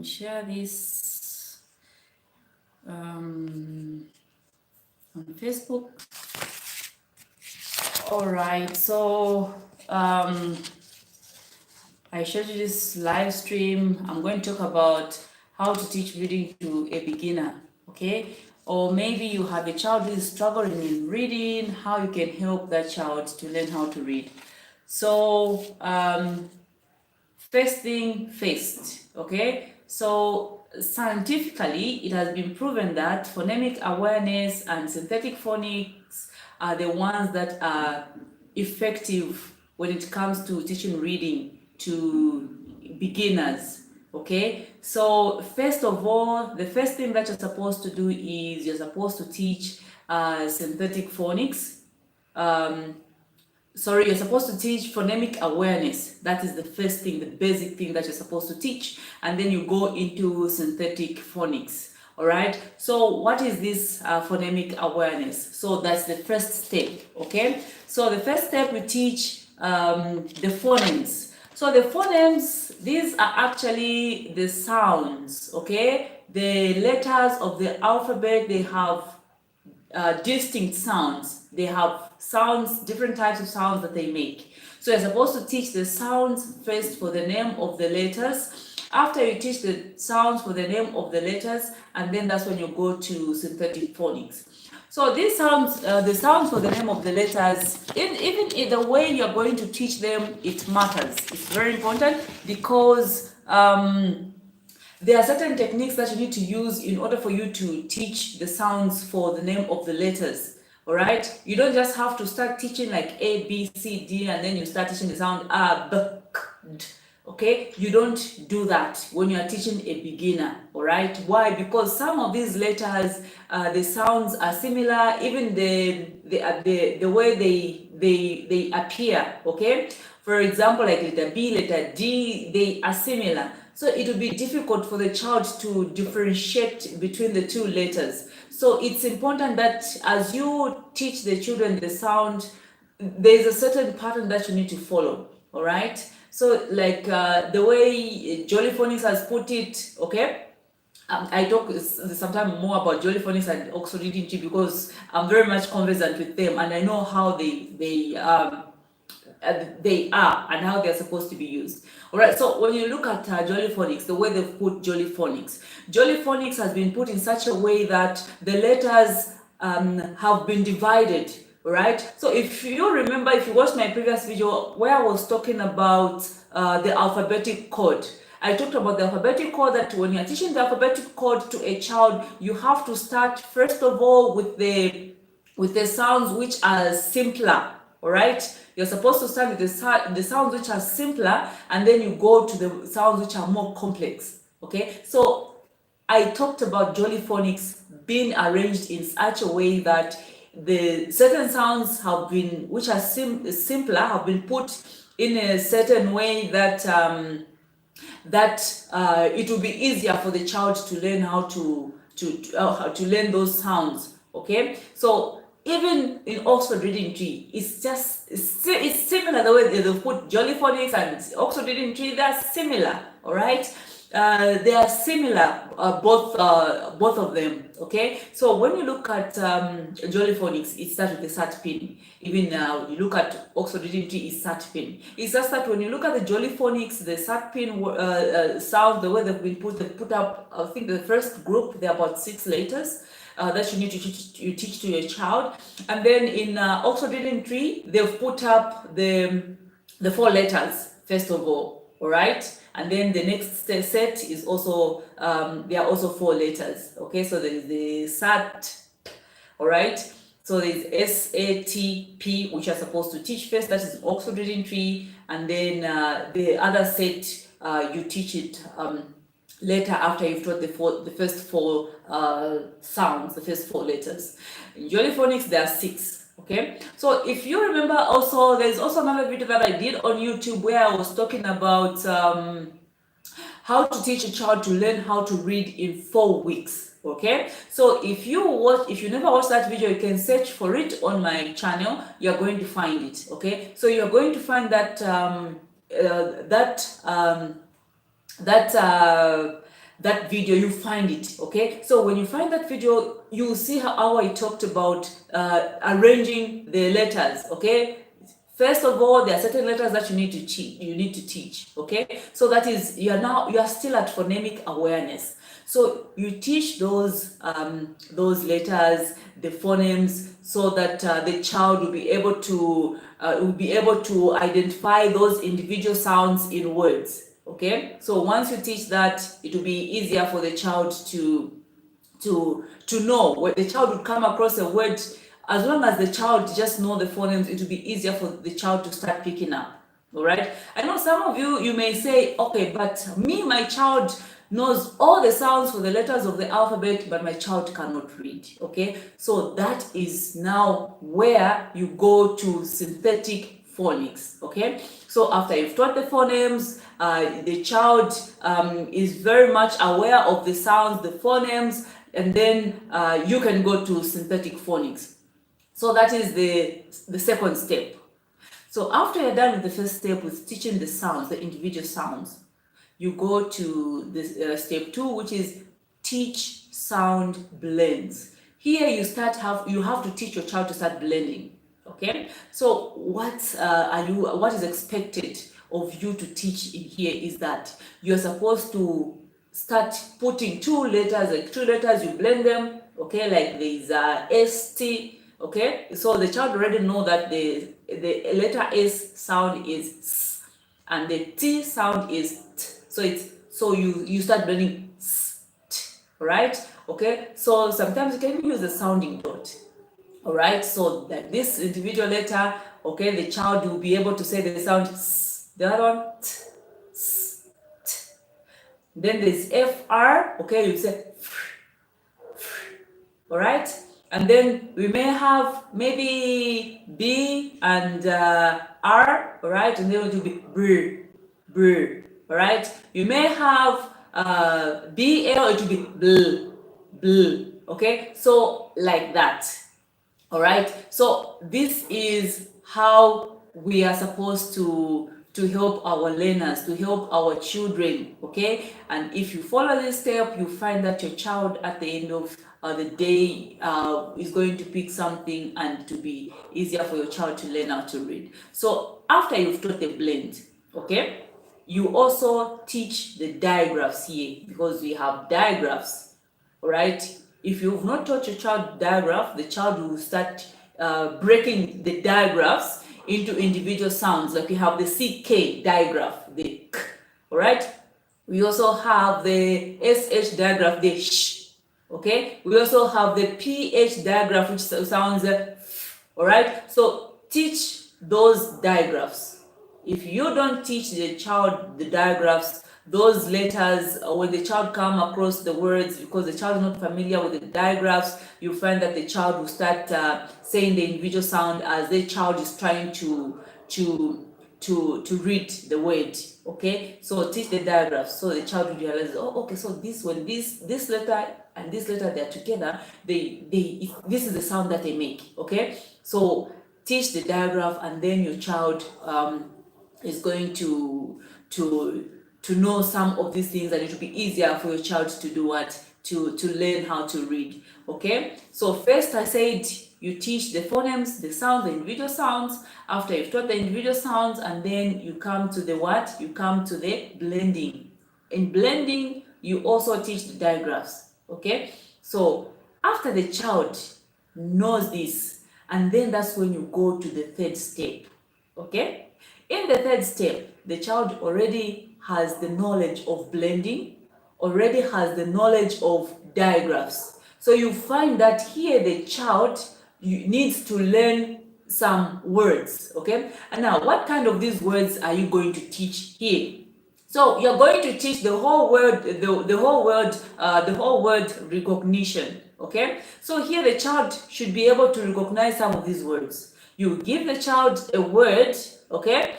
share this on Facebook. All right, so I showed you this live stream. I'm going to talk about how to teach reading to a beginner, okay? Or maybe you have a child who is struggling in reading, how you can help that child to learn how to read. So, first thing first, okay? So scientifically, it has been proven that phonemic awareness and synthetic phonics are the ones that are effective when it comes to teaching reading to beginners, okay? So first of all, the first thing that you're supposed to do is you're supposed to teach synthetic phonics. You're supposed to teach phonemic awareness. That is the first thing, the basic thing that you're supposed to teach. And then you go into synthetic phonics. All right. So what is this phonemic awareness? So that's the first step. Okay. So the first step we teach the phonemes. So the phonemes, these are actually the sounds. Okay. The letters of the alphabet, they have distinct sounds. They have sounds, different types of sounds that they make. So you're supposed to teach the sounds first for the name of the letters. After you teach the sounds for the name of the letters, and then that's when you go to synthetic phonics. So these sounds, the sounds for the name of the letters, even in the way you're going to teach them, it matters. It's very important because there are certain techniques that you need to use in order for you to teach the sounds for the name of the letters. All right, you don't just have to start teaching like A, B, C, D, and then you start teaching the sound A, B, K, D. Okay, you don't do that when you are teaching a beginner. All right, why? Because some of these letters, the sounds are similar, even the way they appear. Okay, for example, like letter B, letter D, they are similar. So it will be difficult for the child to differentiate between the two letters. So it's important that as you teach the children the sound, there's a certain pattern that you need to follow. All right. So like the way Jolly Phonics has put it, okay? I talk sometimes more about Jolly Phonics and Oxford Reading Tree because I'm very much conversant with them and I know how they are and how they're supposed to be used. All right, so when you look at Jolly Phonics, the way they've put Jolly Phonics has been put in such a way that the letters have been divided. All right, so if you remember, if you watched my previous video where I was talking about the alphabetic code, I talked about the alphabetic code, that when you're teaching the alphabetic code to a child, you have to start first of all with the sounds which are simpler. All right, you're supposed to start with the sounds which are simpler, and then you go to the sounds which are more complex. Okay, so I talked about Jolly Phonics being arranged in such a way that the certain sounds have been, which are simpler, have been put in a certain way that it will be easier for the child to learn how to learn those sounds. Okay, so even in Oxford Reading Tree, it's similar the way they put Jolly Phonics and Oxford Reading Tree. They're similar, all right. They are similar, both of them. Okay, so when you look at Jolly Phonics, it starts with the sat pin. Even you look at Oxford Reading Tree, it's sat pin. It's just that when you look at the Jolly Phonics, the sat pin sound, the way they've been they put up, I think the first group, they're about 6 letters. That you need to teach to your child, and then in Oxford Reading Tree, they've put up the 4 letters first of all. All right, and then the next set is also there are also 4 letters. Okay, so there is the SAT. All right, so there's SATP, which are supposed to teach first. That is Oxford Reading Tree, and then the other set you teach it later after you've taught the first 4 sounds, the first 4 letters. In Jolly Phonics, there are 6. Okay, so if you remember, also there's also another video that I did on YouTube where I was talking about how to teach a child to learn how to read in 4 weeks. Okay, so if you never watched that video, you can search for it on my channel. You're going to find it. Okay, so you're going to find that that video, you find it, okay? So when you find that video, you see how I talked about arranging the letters, okay? First of all, there are certain letters that you need to teach, okay? So that is, you are still at phonemic awareness. So you teach those letters, the phonemes, so that the child will be able to identify those individual sounds in words. Okay, so once you teach that, it will be easier for the child to know. When the child will come across a word, as long as the child just know the phonemes, it will be easier for the child to start picking up. All right, I know some of you may say, okay, but my child knows all the sounds for the letters of the alphabet, but my child cannot read. Okay, so that is now where you go to synthetic phonics. Okay, so after you've taught the phonemes, the child is very much aware of the sounds, the phonemes, and then you can go to synthetic phonics. So that is the second step. So after you're done with the first step with teaching the sounds, the individual sounds, you go to this step 2, which is teach sound blends. Here you have to teach your child to start blending. Okay, so what is expected of you to teach in here is that you're supposed to start putting two letters, you blend them. Okay, like there is ST. Okay, so the child already know that the letter S sound is S and the T sound is T. So you start blending S, T, right? Okay, so sometimes you can use the sounding dot. All right, so that this individual letter, okay, the child will be able to say the sound S. The other one, T, S, T. Then there's FR, okay, you say all right, and then we may have maybe B and R, all right, and then it will be br, all right. You may have BL, it will be bl, okay, so like that. All right, so this is how we are supposed to help our learners, to help our children, okay? And if you follow this step, you find that your child at the end of the day is going to pick something and to be easier for your child to learn how to read. So after you've taught the blend, okay, you also teach the digraphs here, because we have digraphs, all right? If you've not taught your child digraph, the child will start breaking the digraphs into individual sounds. Like we have the CK digraph, the K, all right? We also have the SH digraph, the sh, okay? We also have the PH digraph, which sounds all right? So teach those digraphs. If you don't teach the child the digraphs, those letters, when the child come across the words, because the child is not familiar with the digraphs, you find that the child will start saying the individual sound as the child is trying to read the word. Okay, so teach the digraphs so the child will realize, oh, okay, so this letter and this letter, they're together, this is the sound that they make. Okay, so teach the digraph, and then your child is going to know some of these things, and it will be easier for your child to do what? To learn how to read. Okay, so first I said you teach the phonemes, the sounds, the individual sounds. After you've taught the individual sounds, and then you come to the what? You come to the blending. In blending, you also teach the digraphs. Okay, so after the child knows this, and then that's when you go to the third step. Okay, in the third step, the child already has the knowledge of blending, already has the knowledge of digraphs. So you find that here the child needs to learn some words, okay? And now, what kind of these words are you going to teach here? So you're going to teach the whole word, the whole word recognition, okay? So here the child should be able to recognize some of these words. You give the child a word, okay?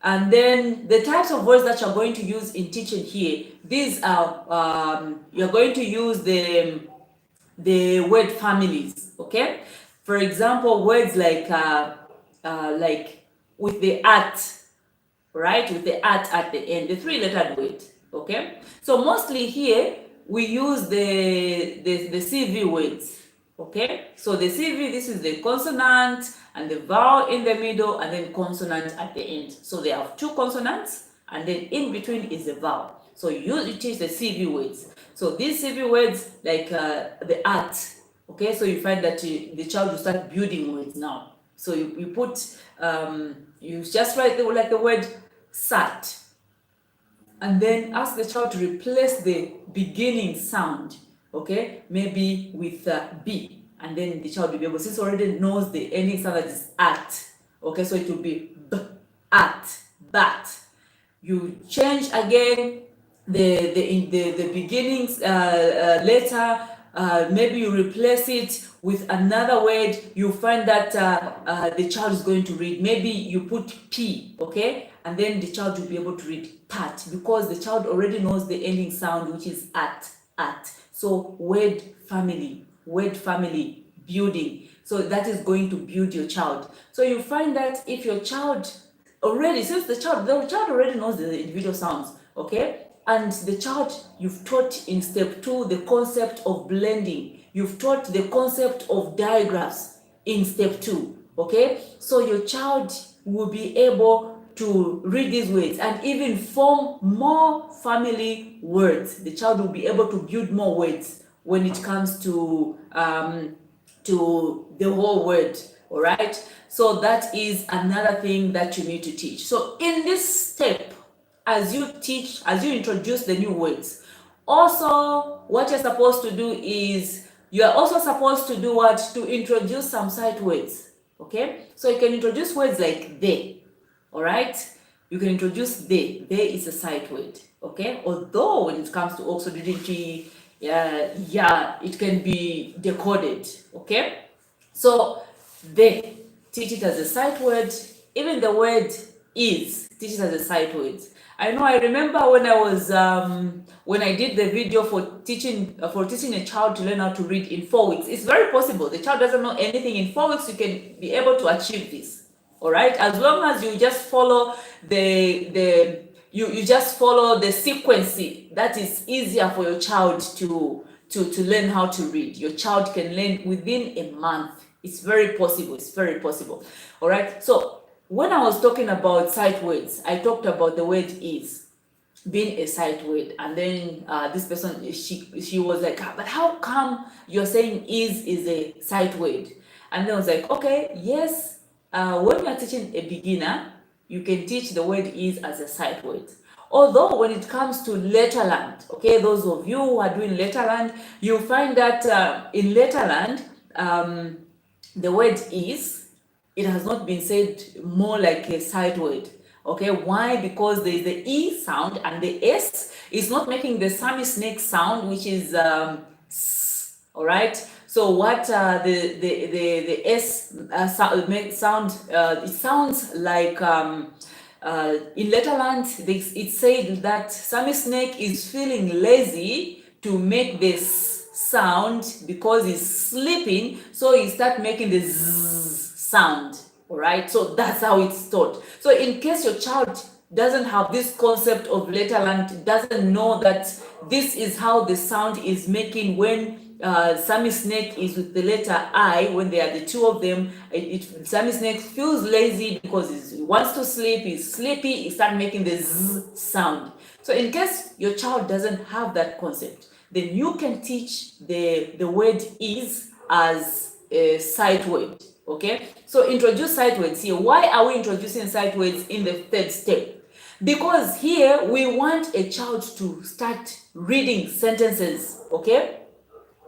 And then the types of words that you're going to use in teaching here, these are, you're going to use the word families, okay? For example, words like with the at, right? With the at the end, the three-lettered word. Okay, so mostly here we use the CV words. Okay, so the CV, this is the consonant and the vowel in the middle and then consonant at the end. So they have two consonants and then in between is the vowel. So you teach the CV words. So these CV words like the art. Okay, so you find that the child will start building words now. So you put, you just write like the word sat, and then ask the child to replace the beginning sound, okay, maybe with B, and then the child will be able, since already knows the ending sound that is at, okay, so it will be B, at, bat. You change again the beginnings letter, maybe you replace it with another word. You find that the child is going to read, maybe you put P, okay, and then the child will be able to read pat, because the child already knows the ending sound, which is at. So word family building, so that is going to build your child. So you find that if your child already, since the child already knows the individual sounds, okay, and the child, you've taught in step 2 the concept of blending, you've taught the concept of digraphs in step 2, okay, so your child will be able to read these words and even form more family words. The child will be able to build more words when it comes to the whole word. All right, so that is another thing that you need to teach. So in this step, as you teach, as you introduce the new words, also what you're supposed to do is you are also supposed to do what? To introduce some sight words. Okay, so you can introduce words like they. All right, you can introduce they. They is a sight word. Okay, although when it comes to oxidity, it can be decoded. Okay, so they, teach it as a sight word. Even the word is, teach it as a sight word. I remember when I was when I did the video for teaching a child to learn how to read in 4 weeks. It's very possible the child doesn't know anything in 4 weeks. You can be able to achieve this. All right, as long as you just follow you just follow the sequence that is easier for your child to learn how to read. Your child can learn within a month. It's very possible. It's very possible. All right. So when I was talking about sight words, I talked about the word is being a sight word, and then this person, she was like, but how come you're saying is a sight word? And then I was like, okay, yes. When you're teaching a beginner, you can teach the word is as a sight word. Although when it comes to letterland, okay, those of you who are doing letterland, you find that in letterland, the word is, it has not been said more like a sight word. Okay, why? Because there is the E sound and the S is not making the Sami snake sound, which is S. All right. So what the S sound, it sounds like in Letterland, it said that Sami snake is feeling lazy to make this sound because he's sleeping, so he start making the Z sound. All right, so that's how it's taught. So in case your child doesn't have this concept of letterland, doesn't know that this is how the sound is making when Sami snake is with the letter I, when they are the two of them, Sami snake feels lazy because he wants to sleep, he's sleepy, he starts making the Z sound. So in case your child doesn't have that concept, then you can teach the word is as a sight word. Okay, so introduce sight words here. Why are we introducing sight words in the third step? Because here we want a child to start reading sentences. Okay,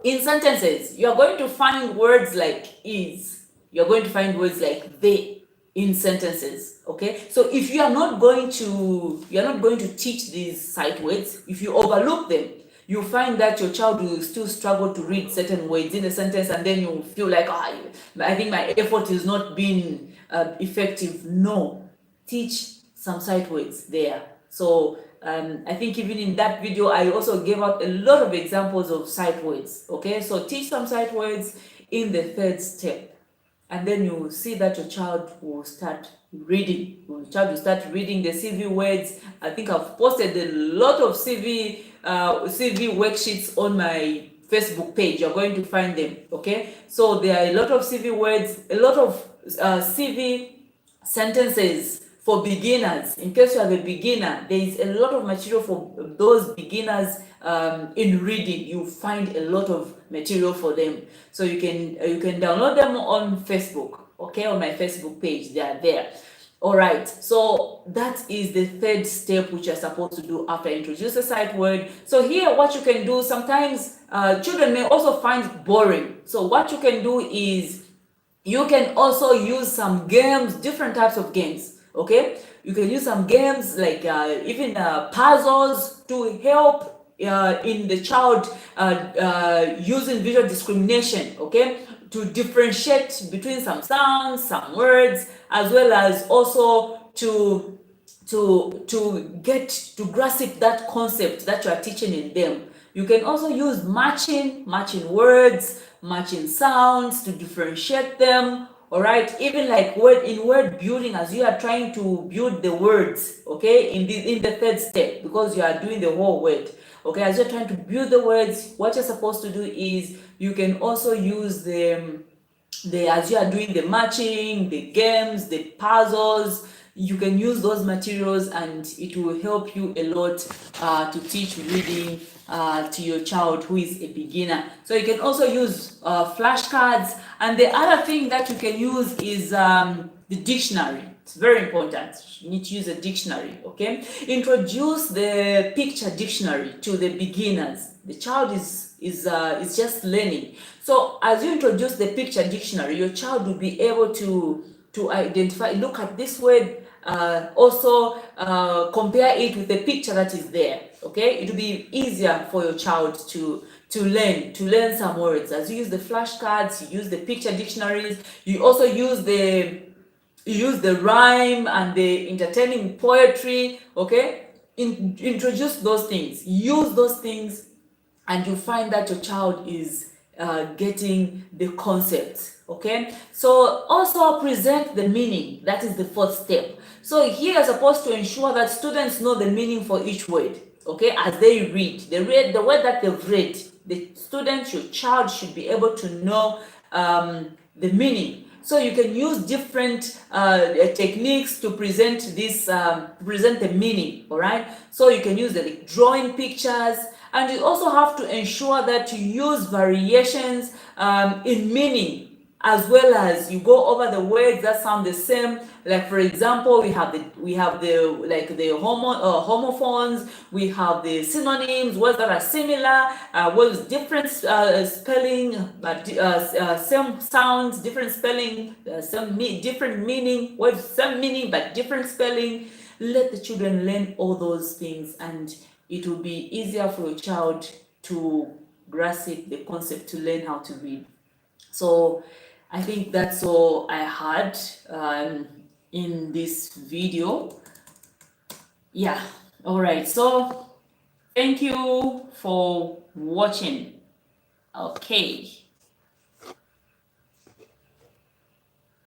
in sentences you are going to find words like is, you're going to find words like they in sentences. Okay, so if you are not going to teach these sight words, if you overlook them, you find that your child will still struggle to read certain words in a sentence, and then you feel like, I think my effort is not being effective. No, teach some sight words there. So I think even in that video, I also gave out a lot of examples of sight words. Okay, so teach some sight words in the third step, and then you will see that your child will start reading. Your child will start reading the CV words. I think I've posted a lot of CV worksheets on my Facebook page. You're going to find them. Okay, so there are a lot of CV words, a lot of CV sentences for beginners. In case you have a beginner, there is a lot of material for those beginners. In reading, you find a lot of material for them, so you can download them on Facebook. Okay, on my Facebook page, they are there. All right, so that is the third step which you're supposed to do after introduce a sight word. So here, what you can do, sometimes children may also find it boring. So what you can do is you can also use some games, different types of games. Okay, you can use some games like even puzzles to help in the child using visual discrimination. Okay, to differentiate between some sounds, some words, as well as also to get to grasp that concept that you are teaching in them. You can also use matching words, matching sounds to differentiate them. All right, even like word building, as you are trying to build the words, okay, in the third step, because you are doing the whole word. Okay, as you're trying to build the words, what you're supposed to do is you can also use the as you are doing the matching, the games, the puzzles, you can use those materials and it will help you a lot to teach reading to your child who is a beginner. So you can also use flashcards, and the other thing that you can use is the dictionary. It's very important. You need to use a dictionary. Okay, introduce the picture dictionary to the beginners. The child is just learning. So as you introduce the picture dictionary, your child will be able to identify, look at this word, also compare it with the picture that is there. Okay, it will be easier for your child to learn some words. As you use the flashcards, you use the picture dictionaries, you also use the rhyme and the entertaining poetry. Okay, introduce those things, use those things, and you find that your child is getting the concept. Okay, so also present the meaning. That is the fourth step. So here you're supposed to ensure that students know the meaning for each word. Okay, as they read the word that they've read, the student, your child, should be able to know the meaning. So you can use different techniques to present this, present the meaning. All right, so you can use the drawing pictures, and you also have to ensure that you use variations in meaning, as well as you go over the words that sound the same. Like for example, we have the homophones, we have the synonyms, words that are similar, words with different spelling, but same sounds, different spelling, different meaning, words same meaning but different spelling. Let the children learn all those things, and it will be easier for your child to grasp the concept, to learn how to read. So I think that's all I had in this video. Yeah, all right, so thank you for watching. Okay.